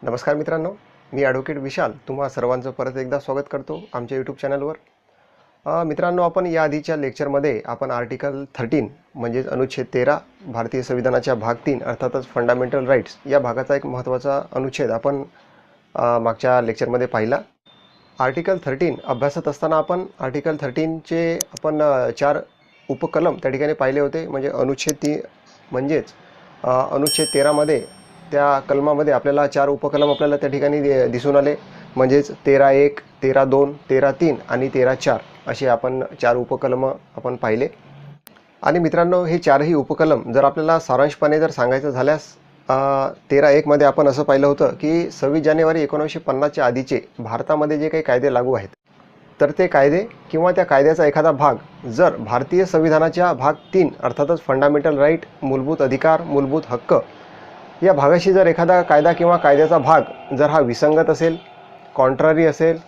नमस्कार मित्रांनो, मी ॲडव्होकेट विशाल तुम्हा सर्वांचं परत एकदा स्वागत करतो आमच्या यूट्यूब चॅनलवर. मित्रांनो, आपण या आधीच्या लेक्चरमध्ये आपण आर्टिकल 13 म्हणजेच अनुच्छेद 13 भारतीय संविधानाच्या भाग 3 अर्थातच फंडामेंटल राईट्स या भागाचा एक महत्त्वाचा अनुच्छेद आपण मागच्या लेक्चरमध्ये पाहिला. आर्टिकल 13 अभ्यासत असताना आपण आर्टिकल 13चे आपण 4 उपकलम त्या ठिकाणी पाहिले होते. म्हणजे अनुच्छेद 13मध्ये त्या कलमामध्ये आपल्याला 4 उपकलम आपल्याला त्या ठिकाणी दिसून आले. म्हणजेच 13.1, 13.2, 13.3 आणि 13.4 असे आपण 4 उपकलम आपण पाहिले. आणि मित्रांनो, हे 4ही उपकलम जर आपल्याला सारांशपणे जर सांगायचं झाल्यास 13.1 मध्ये आपण असं पाहिलं होतं की 26 जानेवारी 1950च्या आधीचे भारतामध्ये जे काही कायदे लागू आहेत तर ते कायदे किंवा त्या कायद्याचा एखादा भाग जर भारतीय संविधानाच्या भाग 3 अर्थातच फंडामेंटल राईट, मूलभूत अधिकार, मूलभूत हक्क या भागाशी जर एखादा कायदा किंवा कायद्याचा भाग जर हा विसंगत असेल, कॉन्ट्ररी असेल,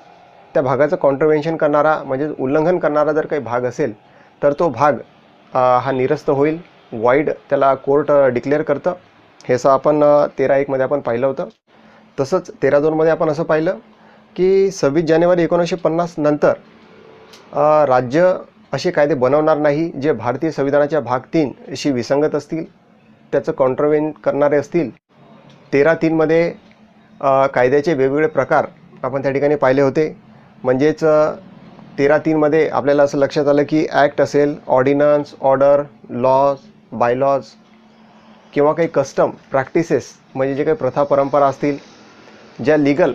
त्या भागाचं कॉन्ट्रव्हेन्शन करणारा म्हणजे उल्लंघन करणारा जर काही भाग असेल तर तो भाग हा निरस्त होईल, वाईड त्याला कोर्ट डिक्लेअर करतं. हे असं आपण 13.1 मध्ये आपण पाहिलं होतं. तसंच 13.2 मध्ये आपण असं पाहिलं की 26 जानेवारी 1950 नंतर राज्य असे कायदे बनवणार नाही जे भारतीय संविधानाच्या भाग 3 शी विसंगत असतील, त्याचं कॉन्ट्रव्हेन करणारे असतील. 13.3 मध्ये कायद्याचे वेगवेगळे प्रकार आपण त्या ठिकाणी पाहिले होते. म्हणजेच 13.3 मध्ये आपल्याला असं लक्षात आलं की ॲक्ट असेल, ऑर्डिनन्स, ऑर्डर, लॉज, बायलॉज किंवा काही कस्टम प्रॅक्टिसेस म्हणजे जे काही प्रथा परंपरा असतील ज्या लीगल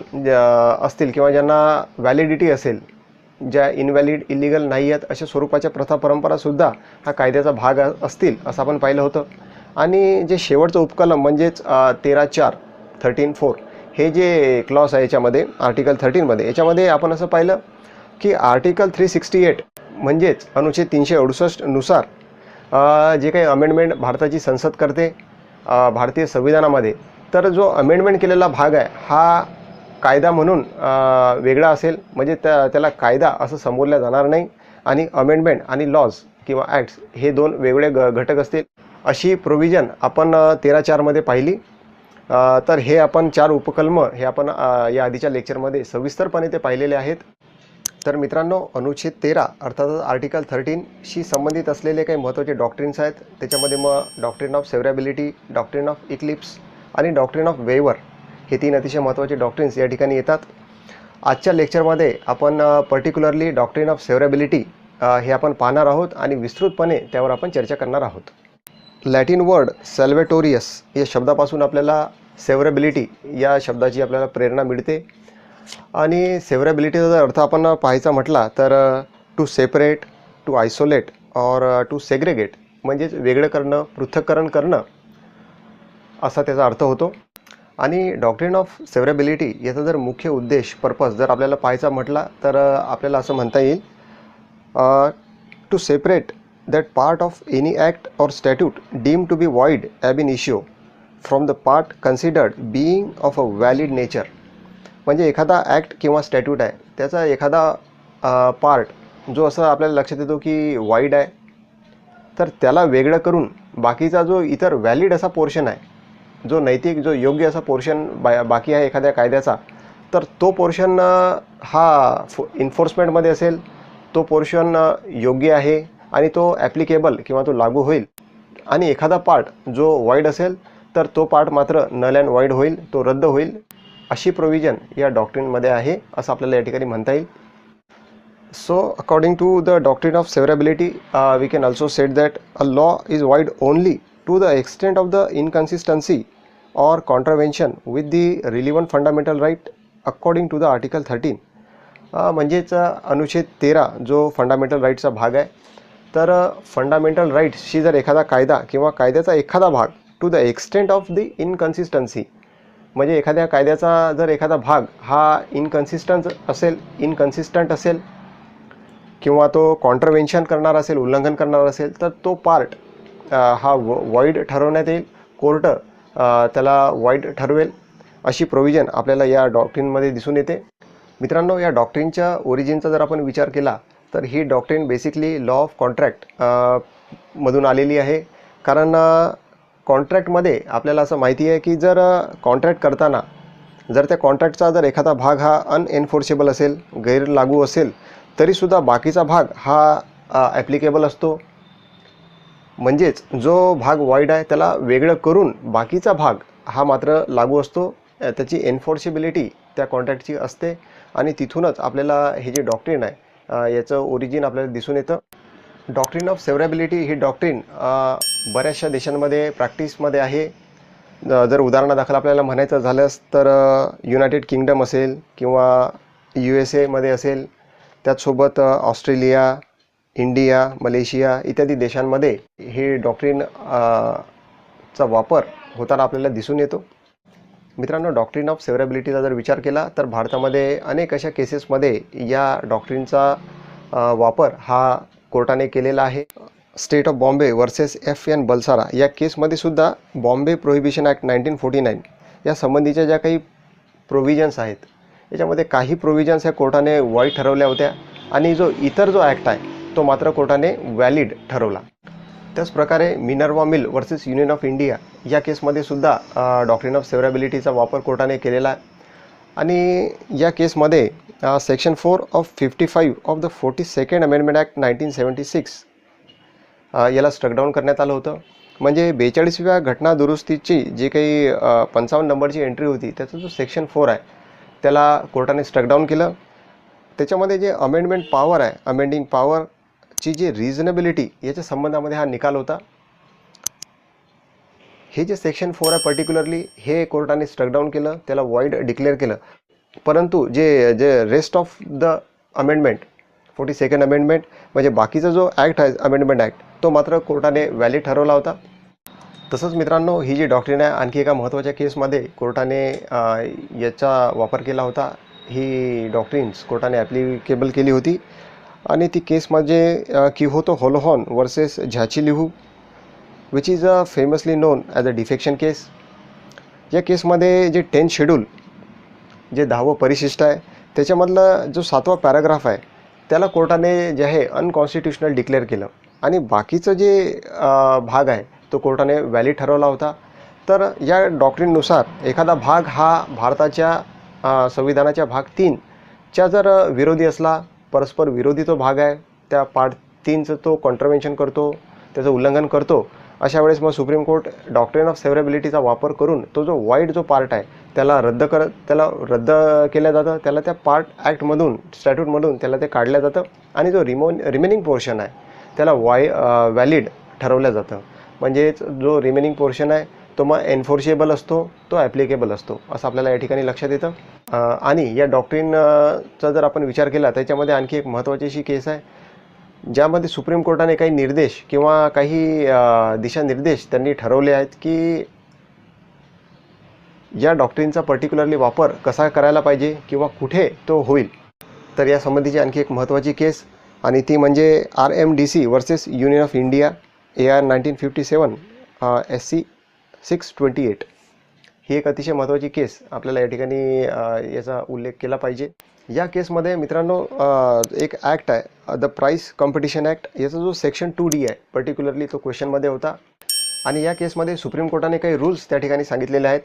असतील किंवा ज्यांना व्हॅलिडिटी असेल, ज्या इनव्हॅलिड इलिगल नाही आहेत अशा स्वरूपाच्या प्रथा परंपरासुद्धा हा कायद्याचा भाग असतील असं आपण पाहिलं होतं. आणि जे शेवटचं उपकलम म्हणजेच 13.4 13.4 हे जे क्लॉज आहे याच्यामध्ये आर्टिकल 13 मध्ये याच्यामध्ये आपण असं पाहिलं की आर्टिकल 368 म्हणजेच अनुच्छेद 368 नुसार जे काही अमेंडमेंट भारताची संसद करते भारतीय संविधानामध्ये, तर जो अमेंडमेंट केलेला भाग आहे हा कायदा म्हणून वेगळा असेल. म्हणजे त्याला कायदा असं संबोधलं जाणार नाही आणि अमेंडमेंट आणि लॉज किंवा ॲक्ट्स हे 2 वेगळे घटक असतील अशी प्रोव्हिजन आपण 13.4 मध्ये पाहिली. तर हे आपण 4 उपकलम हे आपण या आधीच्या लेक्चरमध्ये सविस्तरपणे ते पाहिलेले आहेत. तर मित्रांनो, अनुच्छेद 13 अर्थातच आर्टिकल 13 शी संबंधित असलेले काही महत्त्वाचे डॉक्ट्रिन्स आहेत. त्याच्यामध्ये मग doctrine of severability, doctrine of eclipse आणि डॉक्ट्रिन ऑफ वेवर हे 3 अतिशय महत्त्वाचे डॉक्ट्रिन्स या ठिकाणी येतात. आजच्या लेक्चरमध्ये आपण पर्टिक्युलरली डॉक्ट्रिन ऑफ सेव्हरेबिलिटी हे आपण पाहणार आहोत आणि विस्तृतपणे त्यावर आपण चर्चा करणार आहोत. लॅटिन वर्ड सॅल्वेटोरियस या शब्दापासून आपल्याला सेव्हरेबिलिटी या शब्दाची आपल्याला प्रेरणा मिळते. आणि सेव्हरेबिलिटीचा जर अर्थ आपण पाहायचा म्हटला तर टू सेपरेट, टू आयसोलेट और टू सेग्रेगेट म्हणजेच वेगळं करणं, पृथक्करण करणं असा त्याचा अर्थ होतो. आणि डॉक्ट्रिन ऑफ सेव्हरेबिलिटी याचा जर मुख्य उद्देश पर्पज जर आपल्याला पाहायचा म्हटला तर आपल्याला असं म्हणता येईल to separate that part of any act or statute deemed to be void ab initio from the part considered being of a valid nature. म्हणजे एखादा ॲक्ट किंवा स्टॅट्यूट आहे त्याचा एखादा पार्ट जो असं आपल्याला लक्षात येतो की वाईड आहे तर त्याला वेगळं करून बाकीचा जो इतर व्हॅलिड असा पोर्शन आहे, जो नैतिक, जो योग्य असा पोर्शन बाकी आहे एखाद्या कायद्याचा, तर तो पोर्शन हा इन्फोर्समेंटमध्ये असेल, तो पोर्शन योग्य आहे आणि तो ॲप्लिकेबल किंवा तो लागू होईल. आणि एखादा पार्ट जो वाईड असेल तर तो पार्ट मात्र नल अँड वाईड होईल, तो रद्द होईल. अशी प्रोव्हिजन या डॉक्ट्रिनमध्ये आहे असं आपल्याला या ठिकाणी म्हणता येईल. So according to the doctrine of severability we can also state that a law is void only to the extent of the inconsistency or contravention with the relevant fundamental right according to the article 13. म्हणजेच अनुच्छेद 13 जो fundamental राईटचा भाग आहे तर fundamental राईट्सशी जर एखादा कायदा किंवा कायद्याचा एखादा भाग to the extent of the inconsistency म्हणजे एखाद्या कायद्याचा जर एखादा भाग हा इनकन्सिस्टंट असेल किंवा तो कॉन्ट्रव्हेन्शन करणार असेल, उल्लंघन करणार असेल तर तो पार्ट हा वाईड ठरवण्यात येईल. कोर्ट त्याला वाईड ठरवेल अशी प्रोव्हिजन आपल्याला या डॉक्ट्रिनमध्ये दिसून येते. मित्रांनो, या डॉक्ट्रिनच्या ओरिजिनचा जर आपण विचार केला तर ही doctrine basically law of contract मधून आलेली आहे. कारण कॉन्ट्रॅक्टमध्ये आपल्याला असं माहिती आहे की जर कॉन्ट्रॅक्ट करताना जर त्या कॉन्ट्रॅक्टचा जर एखादा भाग हा अनएन्फोर्सेबल असेल, गैर लागू असेल, तरीसुद्धा बाकीचा भाग हा ॲप्लिकेबल असतो. म्हणजेच जो भाग वाईड आहे त्याला वेगळं करून बाकीचा भाग हा मात्र लागू असतो. त्याची एन्फोर्सेबिलिटी त्या कॉन्ट्रॅक्टची असते आणि तिथूनच आपल्याला हे जे डॉक्ट्रिन आहे याचं ओरिजिन आपल्याला दिसून येतं. डॉक्ट्रिन ऑफ सेव्हरेबिलिटी ही डॉक्ट्रिन बऱ्याचशा देशांमध्ये प्रॅक्टिसमध्ये आहे. जर उदाहरणादाखल आपल्याला म्हणायचं झालंच तर युनायटेड किंगडम असेल किंवा USA मध्ये असेल, त्याचसोबत ऑस्ट्रेलिया, इंडिया, मलेशिया इत्यादी देशांमध्ये हे डॉक्ट्रिन चा वापर होताना आपल्याला दिसून येतो. मित्रांनो, डॉक्ट्रिन ऑफ सेव्हरेबिलिटीचा जर विचार केला तर भारतामध्ये अनेक अशा केसेसमध्ये या डॉक्ट्रिनचा वापर हा कोर्टाने केलेला आहे. State of Bombay versus FN Balsara या केसमध्ये सुद्धा बॉम्बे प्रोहिबिशन ॲक्ट 1949 या संबंधीच्या ज्या काही प्रोव्हिजन्स आहेत याच्यामध्ये काही प्रोव्हिजन्स या कोर्टाने वाईड ठरवल्या होत्या आणि इतर जो ॲक्ट आहे तो मात्र कोर्टाने व्हॅलिड ठरवला. त्याचप्रकारे Minerva mill versus union of India या केसमध्ये सुद्धा डॉक्ट्रिन ऑफ सेव्हरेबिलिटीचा वापर कोर्टाने केलेला आहे आणि या केसमध्ये section 4 of 55 of the 42nd amendment act 1976 याला स्ट्रक डाऊन करण्यात आलं होतं. म्हणजे 42व्या घटना दुरुस्तीची जी काही 55 नंबरची एंट्री होती त्याचा जो सेक्शन 4 आहे त्याला कोर्टाने स्ट्रक डाऊन केलं. त्याच्यामध्ये जे अमेंडमेंट पॉवर आहे, अमेंडिंग पॉवरची जी रिझनेबिलिटी याच्या संबंधामध्ये हा निकाल होता. हे जे सेक्शन 4 आहे पर्टिक्युलरली हे कोर्टाने स्ट्रक डाऊन केलं, त्याला वाईड डिक्लेअर केलं. परंतु जे rest of the amendment 42nd amendment म्हणजे बाकीचा जो ॲक्ट आहे अमेंडमेंट ॲक्ट तो मात्र कोर्टाने व्हॅलिड ठरवला होता. तसंच मित्रांनो, ही जी डॉक्ट्रिन आहे आणखी एका महत्त्वाच्या केसमध्ये कोर्टाने याचा वापर केला होता. ही डॉक्ट्रिन्स कोर्टाने ॲप्लिकेबल केली होती आणि ती केस म्हणजे Kihoto Hollohan versus Zachillhu which is famously known as a defection case. या केसमध्ये जे 10th शेड्यूल जे 10वं परिशिष्ट आहे त्याच्यामधलं जो 7वा पॅराग्राफ आहे त्याला कोर्टाने जे आहे अनकॉन्स्टिट्युशनल डिक्लेअर केलं आणि बाकीचं जे भाग आहे तो कोर्टाने व्हॅलिड ठरवला होता. तर या डॉक्ट्रिननुसार एखादा भाग हा भारताच्या संविधानाच्या भाग 3च्या जर विरोधी असला, परस्पर विरोधी तो भाग आहे, त्या पार्ट 3चं तो कॉन्ट्रव्हेन्शन करतो, त्याचं उल्लंघन करतो, अशा वेळेस मग सुप्रीम कोर्ट डॉक्ट्रिन ऑफ सेव्हरेबिलिटीचा वापर करून तो जो वाईड जो पार्ट आहे त्याला रद्द केलं जातं. त्याला त्या पार्ट ॲक्टमधून स्टॅट्यूटमधून त्याला ते काढलं जातं आणि जो रिमेनिंग पोर्शन आहे त्याला व्हॅलिड ठरवलं जातं. म्हणजेच जो रिमेनिंग पोर्शन आहे तो मग एन्फोर्सेबल असतो, तो ॲप्लिकेबल असतो असं आपल्याला या ठिकाणी लक्षात येतं. आणि या डॉक्ट्रिनचा जर आपण विचार केला त्याच्यामध्ये आणखी एक महत्त्वाची अशी केस आहे ज्यामध्ये सुप्रीम कोर्टाने काही निर्देश किंवा काही दिशानिर्देश त्यांनी ठरवले आहेत की या डॉक्ट्रिनचा पर्टिक्युलरली वापर कसा करायला पाहिजे किंवा कुठे तो होईल. तर या संबंधीची आणखी एक महत्त्वाची केस आणि ती म्हणजे RMDC versus union of India AR 1957 SC 628. ही एक अतिशय महत्त्वाची केस आपल्याला या ठिकाणी याचा उल्लेख केला पाहिजे. या केसमध्ये मित्रांनो एक ॲक्ट आहे द प्राईस कॉम्पिटिशन ॲक्ट, याचा जो सेक्शन 2D आहे पर्टिक्युलरली तो क्वेश्चनमध्ये होता आणि या केसमध्ये सुप्रीम कोर्टाने काही रूल्स त्या ठिकाणी सांगितलेले आहेत.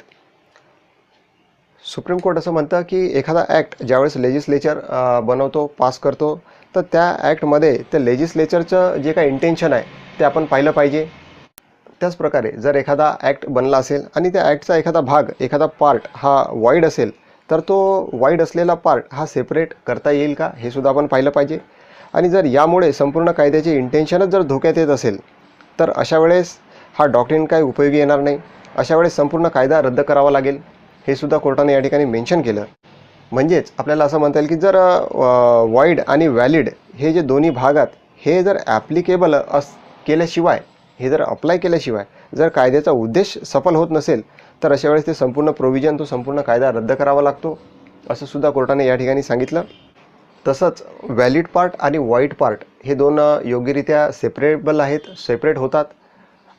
सुप्रीम कोर्ट असं म्हणतं की एखादा ॲक्ट ज्यावेळेस लेजिस्लेचर बनवतो, पास करतो, तर त्या ॲक्टमध्ये त्या लेजिस्लेचरचं जे काही इंटेन्शन आहे ते आपण पाहिलं पाहिजे. त्याचप्रकारे जर एखादा ॲक्ट बनला असेल आणि त्या ॲक्टचा एखादा भाग, एखादा पार्ट हा वाईड असेल तर तो वाईड असलेला पार्ट हा सेपरेट करता येईल का हे सुद्धा आपण पाहिलं पाहिजे. आणि जर यामुळे संपूर्ण कायद्याचे इंटेन्शनच जर धोक्यात येत असेल तर अशा वेळेस हा डॉक्ट्रिन काय उपयोगी येणार नाही. अशा वेळेस संपूर्ण कायदा रद्द करावा लागेल हे सुद्धा कोर्टाने या ठिकाणी मेन्शन केलं. म्हणजेच आपल्याला असं म्हणता येईल की जर वाईड आणि व्हॅलिड हे जे दोन्ही भागात हे जर ॲप्लिकेबल केल्याशिवाय, हे जर अप्लाय केल्याशिवाय जर कायद्याचा उद्देश सफल होत नसेल तर अशा वेळेस ते संपूर्ण प्रोव्हिजन, तो संपूर्ण कायदा रद्द करावा लागतो असं सुद्धा कोर्टाने या ठिकाणी सांगितलं. तसंच व्हॅलिड पार्ट आणि वाईड पार्ट हे दोन योग्यरित्या सेपरेबल आहेत, सेपरेट होतात.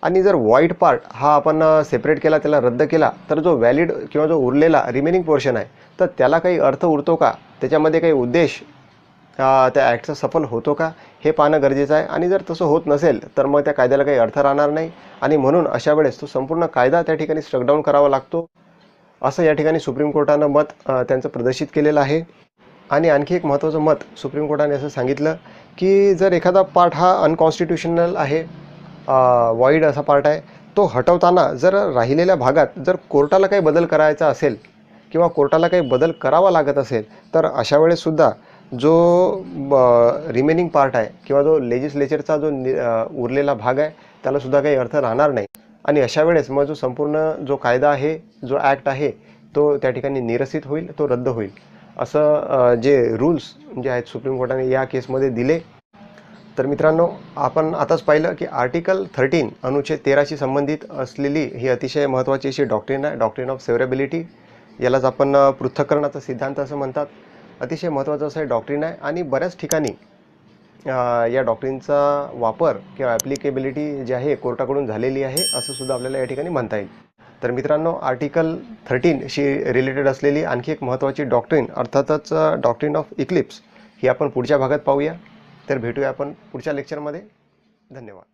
आणि जर वाईड पार्ट हा आपण सेपरेट केला, त्याला रद्द केला, तर जो व्हॅलिड किंवा जो उरलेला रिमेनिंग पोर्शन आहे तर त्याला काही अर्थ उरतो का, त्याच्यामध्ये काही उद्देश त्या ॲक्टचा सफल होतो का हे पाहणं गरजेचं आहे. आणि जर तसं होत नसेल तर मग त्या कायद्याला काही अर्थ राहणार नाही आणि म्हणून अशा वेळेस तो संपूर्ण कायदा त्या ठिकाणी स्ट्रक डाऊन करावा लागतो. असं या ठिकाणी सुप्रीम कोर्टानं मत त्यांचं प्रदर्शित केलेलं आहे. आणि आणखी एक महत्त्वाचं मत सुप्रीम कोर्टाने असं सांगितलं की जर एखादा पार्ट हा अनकॉन्स्टिट्युशनल आहे, वॉइड असा पार्ट आहे, तो हटवताना जर राहिलेल्या भागात जर कोर्टाला काही बदल करायचा असेल किंवा कोर्टाला काही बदल करावा लागत असेल तर अशा वेळेससुद्धा जो रिमेनिंग पार्ट आहे किंवा जो लेजिस्लेचरचा जो उरलेला भाग आहे त्यालासुद्धा काही अर्थ राहणार नाही. आणि अशा वेळेस मग जो संपूर्ण जो कायदा आहे, जो ॲक्ट आहे, तो त्या ठिकाणी निरसित होईल, तो रद्द होईल. असं जे रूल्स जे आहेत सुप्रीम कोर्टाने या केसमध्ये दिले. तर मित्रांनो, आपण आताच पाहिलं की आर्टिकल 13 अनुच्छेद 13शी संबंधित असलेली ही अतिशय महत्त्वाची अशी डॉक्ट्रिन आहे, डॉक्ट्रिन ऑफ सेव्हरेबिलिटी. यालाच आपण पृथक्करणाचा सिद्धांत असं म्हणतात. अतिशय महत्त्वाचं असं डॉक्ट्रिन आहे आणि बऱ्याच ठिकाणी या डॉक्ट्रिनचा वापर किंवा ॲप्लिकेबिलिटी जी आहे कोर्टाकडून झालेली आहे असं सुद्धा आपल्याला या ठिकाणी म्हणता येईल. तर मित्रांनो, आर्टिकल 13शी रिलेटेड असलेली आणखी एक महत्त्वाची डॉक्ट्रिन अर्थातच डॉक्ट्रिन ऑफ इक्लिप्स ही आपण पुढच्या भागात पाहूया. तर भेटूया आपण पुढच्या लेक्चरमध्ये. धन्यवाद.